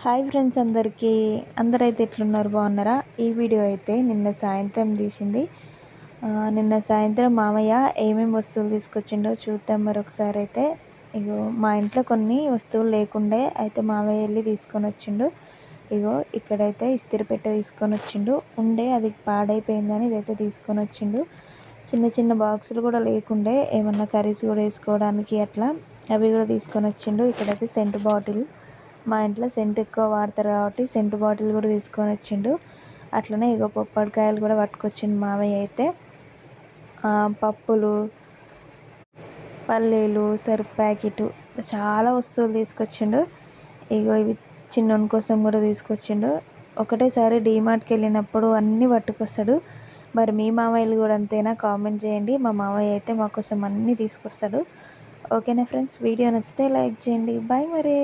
Hi friends అందరైతే ఎట్లున్నారు బాగున్నారా? ఈ వీడియో అయితే నిన్న సాయంత్రం తీసింది. నిన్న సాయంత్రం మామయ్య ఏమేమి వస్తువులు తీసుకొచ్చిండో చూద్దాం మరొకసారి అయితే. ఇగో మా ఇంట్లో కొన్ని వస్తువులు లేకుండే అయితే మామయ్య వెళ్ళి తీసుకొని వచ్చిండు. ఇగో ఇక్కడైతే ఇస్తిరి పెట్టె తీసుకొని వచ్చిండు. ఉండే అది పాడైపోయిందని ఇదైతే తీసుకొని వచ్చిండు. చిన్న చిన్న బాక్సులు కూడా లేకుండే ఏమన్నా కర్రీస్ కూడా వేసుకోవడానికి అట్లా అవి కూడా తీసుకొని వచ్చిండు. ఇక్కడైతే సెంట్ బాటిల్, మా ఇంట్లో సెంట్ ఎక్కువ వాడతారు కాబట్టి సెంట్ బాటిల్ కూడా తీసుకొని వచ్చిండు. అట్లనే ఇగో పొప్పడికాయలు కూడా పట్టుకొచ్చిండు మావయ్య అయితే. పప్పులు, పల్లీలు, సరుపు ప్యాకెట్, చాలా వస్తువులు తీసుకొచ్చిండు. ఇగో ఇవి చిన్నోని కోసం కూడా తీసుకొచ్చిండు. ఒకటేసారి డీమార్ట్కి వెళ్ళినప్పుడు అన్నీ పట్టుకొస్తాడు. మరి మీ మామయ్యలు కూడా అంతేనా? కామెంట్ చేయండి. మా మామయ్య అయితే మా కోసం అన్నీ తీసుకొస్తాడు. ఓకేనా ఫ్రెండ్స్, వీడియో నచ్చితే లైక్ చేయండి. బాయ్ మరి.